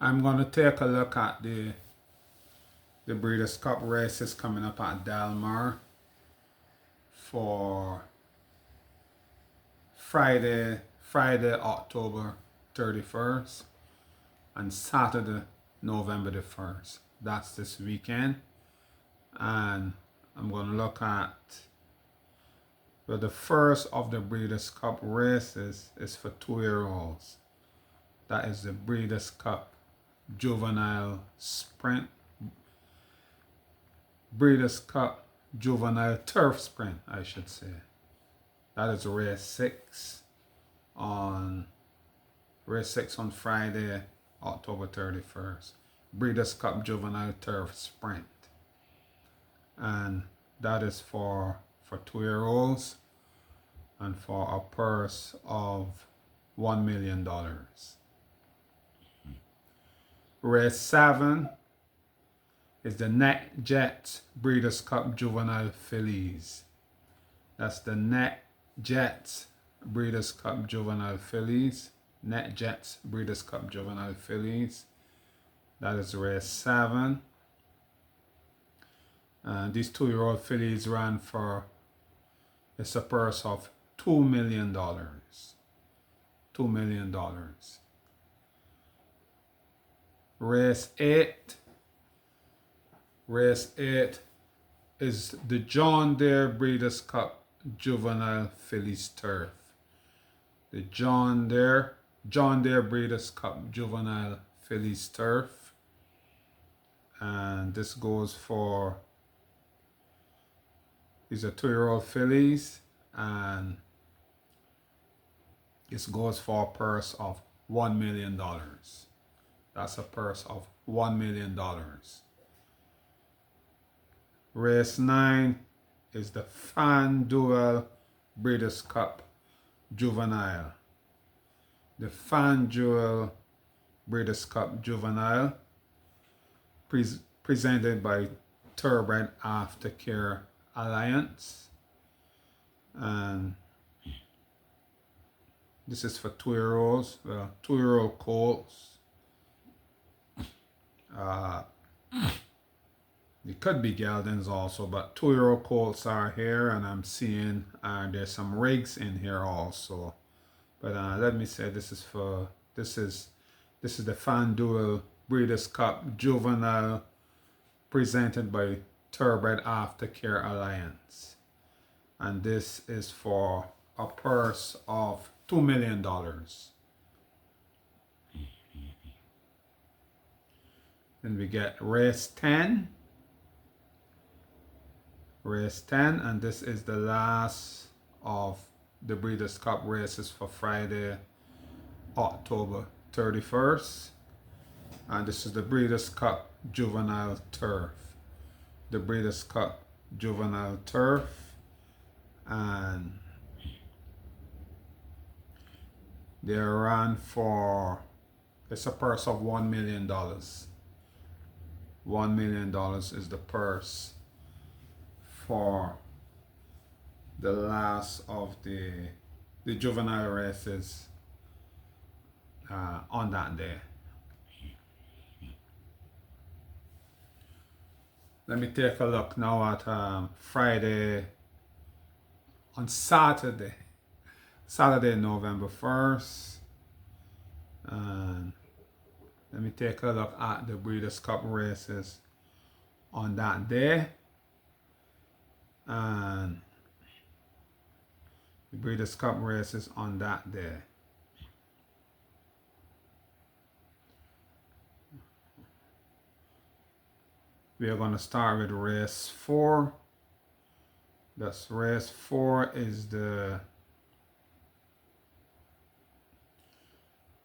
I'm going to take a look at the Breeders' Cup races coming up at Dalmar for Friday, October 31st and Saturday, November the 1st. That's this weekend. And I'm going to look at, well, the first of the Breeders' Cup races is for 2-year-olds. That is the Breeders' Cup Juvenile Sprint. Breeders' Cup Juvenile Turf Sprint, I should say. That is race 6 on Friday, October 31st. Breeders' Cup Juvenile Turf Sprint. And that is for 2-year-olds and for a purse of $1 million. Race 7 is the Net Jets Breeders' Cup Juvenile Fillies. That's the Net Jets Breeders' Cup Juvenile Fillies. Net Jets Breeders' Cup Juvenile Fillies. That is race 7. These 2-year-old fillies ran for, it's a purse of $2 million. $2 million. Race 8. Race 8 is the John Deere Breeders' Cup Juvenile Fillies Turf. The John Deere Breeders' Cup Juvenile Fillies Turf. And this goes for, these are 2-year-old fillies, and this goes for a purse of $1 million. That's a purse of $1 million. Race 9 is the FanDuel Breeders' Cup Juvenile. The FanDuel Breeders' Cup Juvenile, presented by Thoroughbred Aftercare Alliance. And this is for 2-year-olds, 2-year-old colts. It could be geldings also, but 2-year-old colts are here, and I'm seeing there's some rigs in here also. But let me say, this is the FanDuel Breeders' Cup Juvenile, presented by Thoroughbred Aftercare Alliance, and this is for a purse of $2 million. Then we get race 10. Race 10, and this is the last of the Breeders' Cup races for Friday, October 31st. And this is the Breeders' Cup Juvenile Turf. The Breeders' Cup Juvenile Turf. And they ran for, it's a purse of $1 million. $1 million is the purse for the last of the juvenile races on that day. Let me take a look now at Friday, on Saturday, November 1st. And let me take a look at the Breeders' Cup races on that day. And the Breeders' Cup races on that day. We are going to start with race 4. That's race 4 is the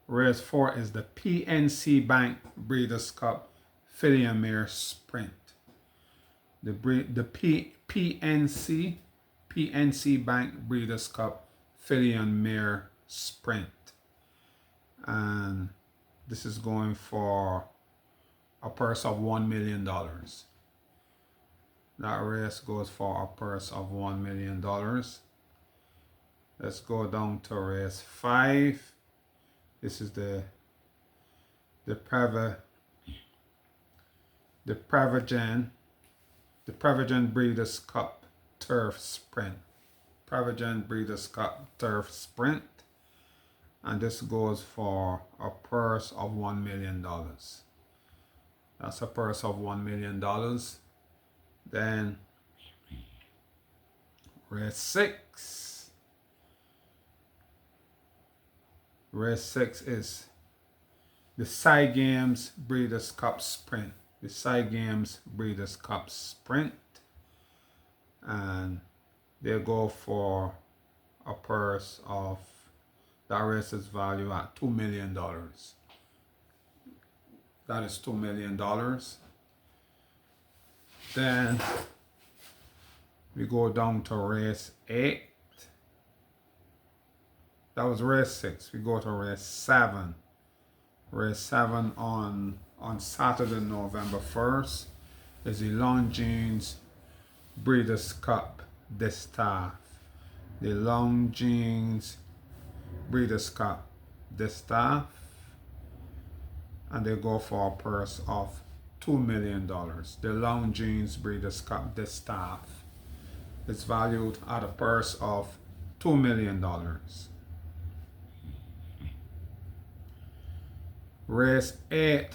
PNC Bank Breeders' Cup Filly and Mare Sprint. The PNC Bank Breeders' Cup Filly and Mare Sprint. And this is going for a purse of $1 million. That race goes for a purse of $1 million. Let's go down to race 5. This is the the Prevagen Breeders' Cup Turf Sprint. Prevagen Breeders' Cup Turf Sprint. And this goes for a purse of $1 million. That's a purse of $1 million. Then race 6. Race 6 is the Side Games Breeders' Cup Sprint. The Side Games Breeders' Cup Sprint. And they go for a purse of, that race is valued at $2 million. That is $2 million. Then we go down to race 8. That was race 6. We go to race 7. Race 7 on Saturday, November 1st is the Longines Breeders' Cup Distaff. The Longines Breeders' Cup Distaff. And they go for a purse of $2 million. The Longines Breeders' Cup Distaff is valued at a purse of $2 million. Race 8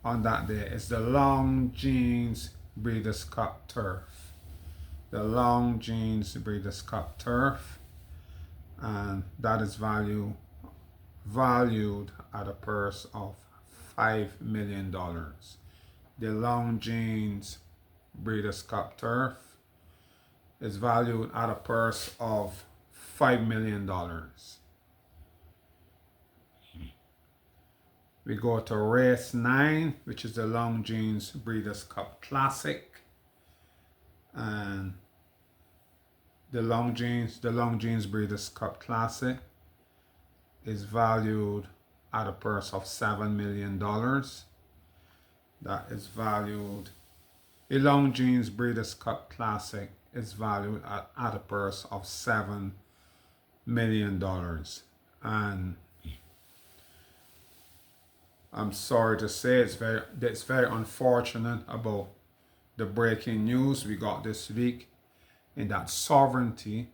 on that day is the Longines Breeders' Cup Turf. The Longines Breeders' Cup Turf, and that is valued at a purse of $5 million. The Longines Breeders' Cup Turf is valued at a purse of $5 million. We go to race 9, which is the Longines Breeders' Cup Classic. And the Longines Breeders' Cup Classic is valued at a purse of $7 million. That is valued, the Longines Breeders' Cup Classic is valued at a purse of $7 million. And I'm sorry to say it's very unfortunate about the breaking news we got this week, in that Sovereignty,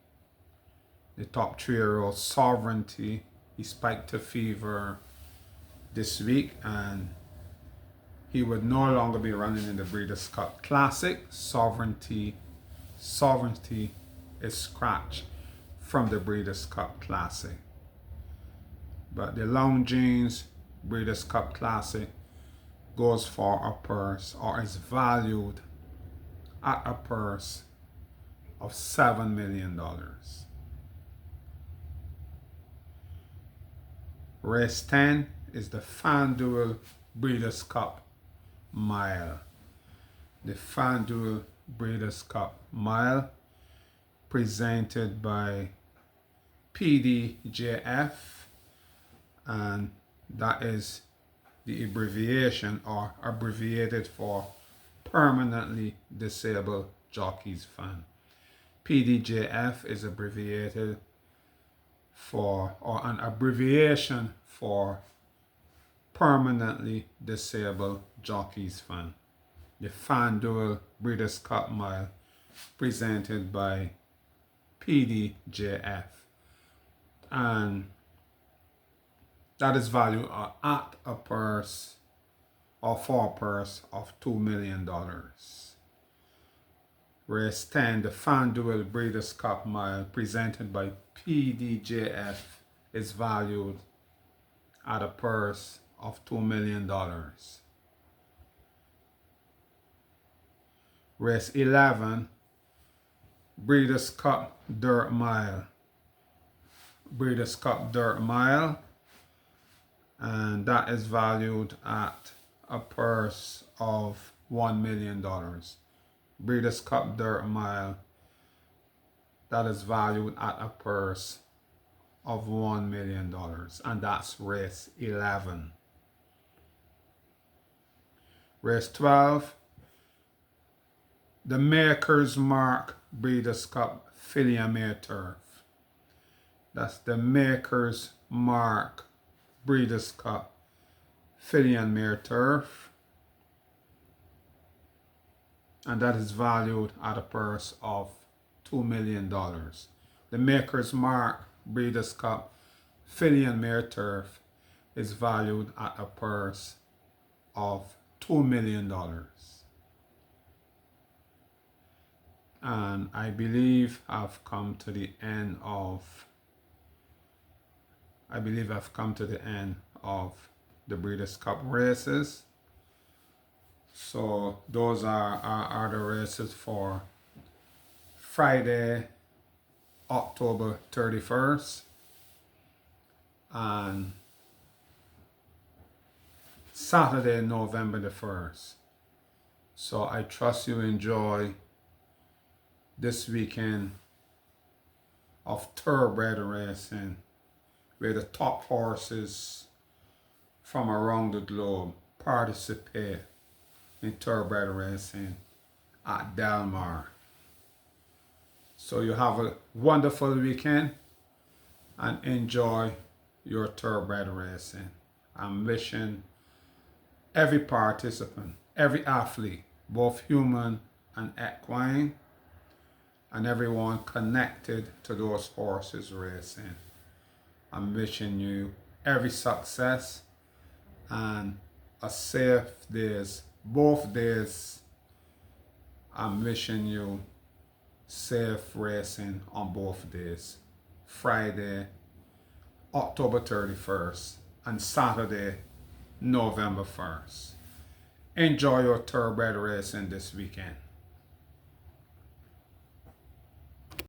the top 3-year-old Sovereignty, he spiked a fever this week and he would no longer be running in the Breeders' Cup Classic. Sovereignty is scratched from the Breeders' Cup Classic. But the Longines Breeders' Cup Classic goes for a purse, or is valued at a purse of $7 million. Race 10 is the FanDuel Breeders' Cup Mile. The FanDuel Breeders' Cup Mile, presented by PDJF, and that is the abbreviation, or abbreviated for Permanently Disabled Jockeys Fund. PDJF is abbreviated for, or an abbreviation for, Permanently Disabled Jockeys Fund. The FanDuel Breeders' Cup Mile, presented by PDJF. And that is valued at a purse, or for a purse of $2 million. Race 10, the FanDuel Breeders' Cup Mile, presented by PDJF, is valued at a purse of $2 million. Race 11, Breeders' Cup Dirt Mile. Breeders' Cup Dirt Mile, and that is valued at a purse of $1 million. Breeders' Cup Dirt Mile, that is valued at a purse of $1 million, and that's race 11. Race 12, the Maker's Mark Breeders' Cup Filly and Mare Turf. That's the Maker's Mark Breeders' Cup filly and mare turf, and that is valued at a purse of $2 million. The Maker's Mark Breeders' Cup filly and mare turf is valued at a purse of $2 million. And I believe I've come to the end of the Breeders' Cup races. So those are the races for Friday, October 31st and Saturday, November the 1st. So I trust you enjoy this weekend of thoroughbred racing where the top horses from around the globe participate in thoroughbred racing at Del Mar. So you have a wonderful weekend and enjoy your thoroughbred racing. I'm wishing every participant, every athlete, both human and equine, and everyone connected to those horses racing, I'm wishing you every success and a safe days. Both days, I'm wishing you safe racing on both days. Friday, October 31st, and Saturday, November 1st. Enjoy your thoroughbred racing this weekend.